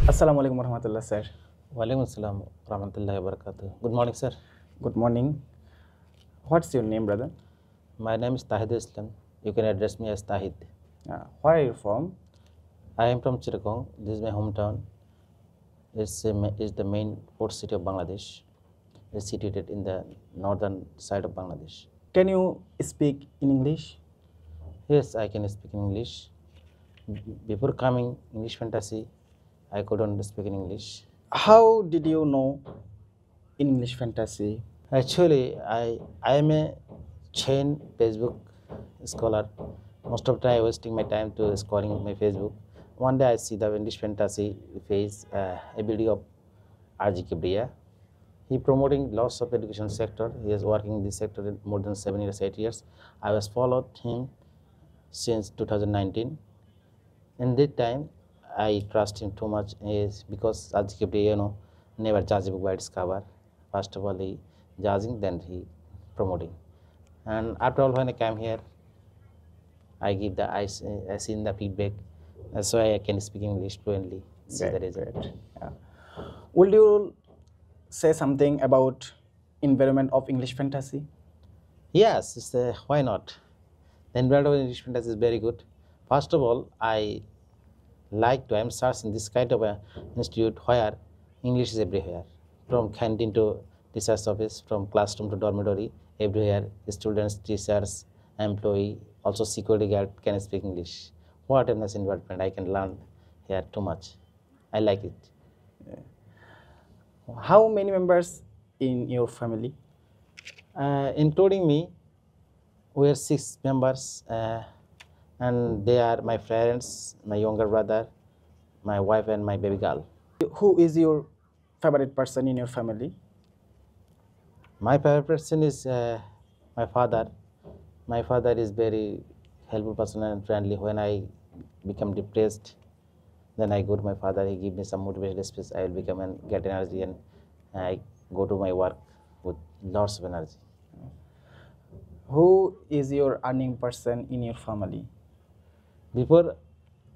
Assalamualaikum warahmatullah, sir. Walaikum assalam warahmatullahi wabarakatuh. Good morning, sir. Good morning. What's your name, brother? My name is Tahid Islam. You can address me as Tahid. Where are you from? I am from Chittagong. This is my hometown. It's the main port city of Bangladesh. It's situated in the northern side of Bangladesh. Can you speak in English? Yes, I can speak in English. Before coming English fantasy, I couldn't speak in English. How did you know English fantasy? Actually, I am a chain Facebook scholar. Most of the time, I wasting my time to scrolling my Facebook. One day, I see the English fantasy face a video of R.G. Kibriya. He promoting lots of education sector. He is working in this sector in more than 7 years, 8 years. I was followed him since 2019. In that time, I trust him too much is because R.G. Kibriya, never judge a book by its cover. First of all, he judging, then he promoting. And after all, when I came here, I seen the feedback. That's why I can speak English fluently. See the result. Great. Yeah. Would you say something about environment of English fantasy? Yes, why not? The environment of English fantasy is very good. First of all, I am searching this kind of a institute where English is everywhere, from canteen to research office, from classroom to dormitory, everywhere. Students, teachers, employee, also security guard can speak English. What a nice environment! I can learn here too much. I like it. How many members in your family? Including me, we are 6 members, and they are my parents, my younger brother, my wife, and my baby girl. Who is your favorite person in your family? My favorite person is my father. My father is very helpful person and friendly. When I become depressed, then I go to my father. He give me some motivational speech. I will become and get energy, and I go to my work with lots of energy. Who is your earning person in your family? Before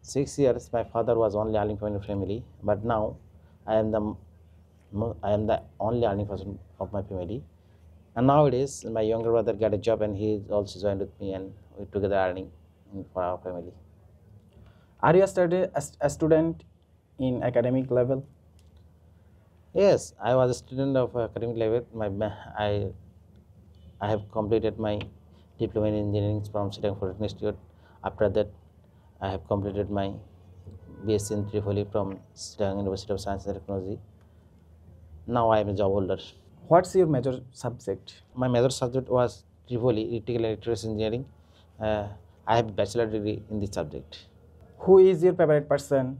6 years, my father was only earning from the family, but now I am the only earning person of my family. And nowadays, my younger brother got a job, and he also joined with me, and we together earning for our family. Are you a student in academic level? Yes, I was a student of academic level. I have completed my diploma in engineering from Stanford Institute. After that, I have completed my BSc in Tripoli from Chittagong University of Science and Technology. Now I am a job holder. What's your major subject? My major subject was Tripoli Electrical Electronics Engineering. I have a bachelor degree in this subject. Who is your favorite person?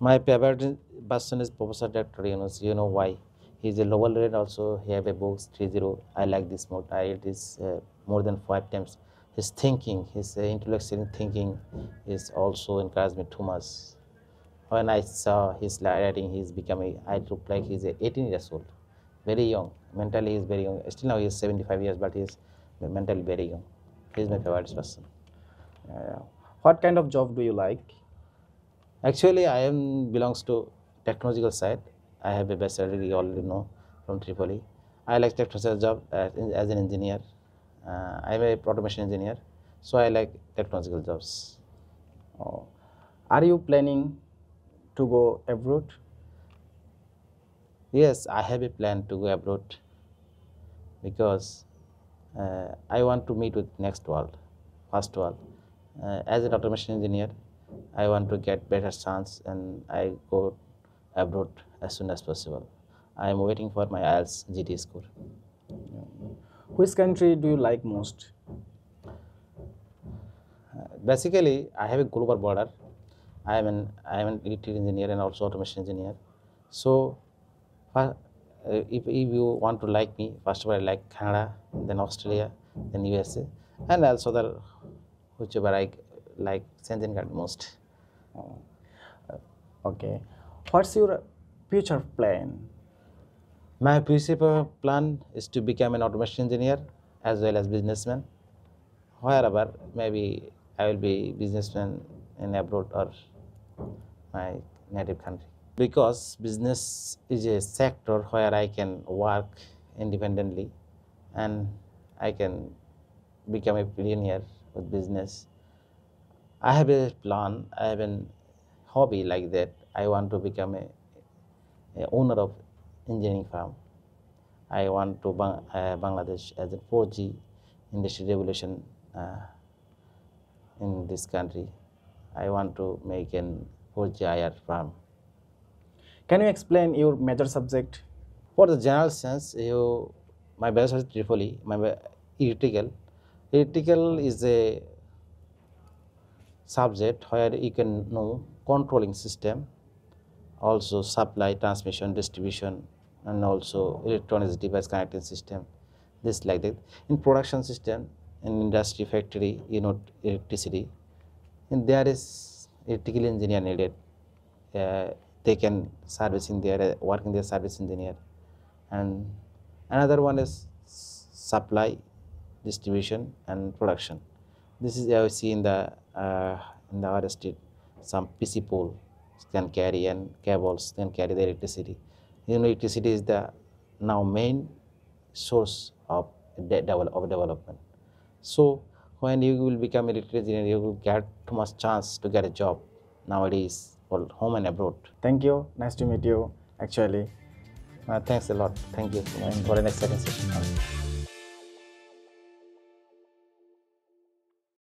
My favorite person is Professor Dr. Yunus. You know why? He's a Nobel laureate also. He have a book 3.0. I like this mode. I read this more than 5 times. His thinking, his intellectual thinking is also encouraged me too much. When I saw his writing, I look like he's 18 years old. Very young. Mentally he's very young. Still now he's 75 years, but he's mentally very young. He's my favorite person. What kind of job do you like? Actually, I belongs to technological side. I have a bachelor degree, you already know, from Tripoli. I like technological job as an engineer. I am a automation engineer, so I like technological jobs. Oh. Are you planning to go abroad? Yes, I have a plan to go abroad because I want to meet with next world, first world. As an automation engineer, I want to get better chance, and I go abroad as soon as possible. I am waiting for my IELTS GT score. Which country do you like most? Basically, I have a global border. I am an electrical engineer and also automation engineer. So, if you want to like me, first of all, I like Canada, then Australia, then USA, and also the whichever I like Shenzhen got most. Okay. What's your future plan? My future plan is to become an automation engineer as well as businessman. Wherever, maybe I will be businessman in abroad, or my native country. Because business is a sector where I can work independently and I can become a billionaire with business. I have a plan, I have a hobby like that. I want to become a owner of engineering firm. I want to Bangladesh as a 4G industry revolution in this country. I want to make an 4G IR firm. Can you explain your major subject? For the general sense, my bachelor is Tripoli, electrical. Electrical is a subject where you can know controlling system, also supply, transmission, distribution, and also electronics device connecting system. This like that. In production system, in industry, factory, electricity, and there is electrical engineer needed. They can servicing their working their service engineer, and another one is supply, distribution, and production. This is how we see in the other state. Some PC pole can carry and cables can carry the electricity. Electricity is the now main source of development. So when you will become electrical engineer, you will get too much chance to get a job nowadays for home and abroad. Thank you. Nice to meet you, actually. Thanks a lot. Thank you so much for an exciting session.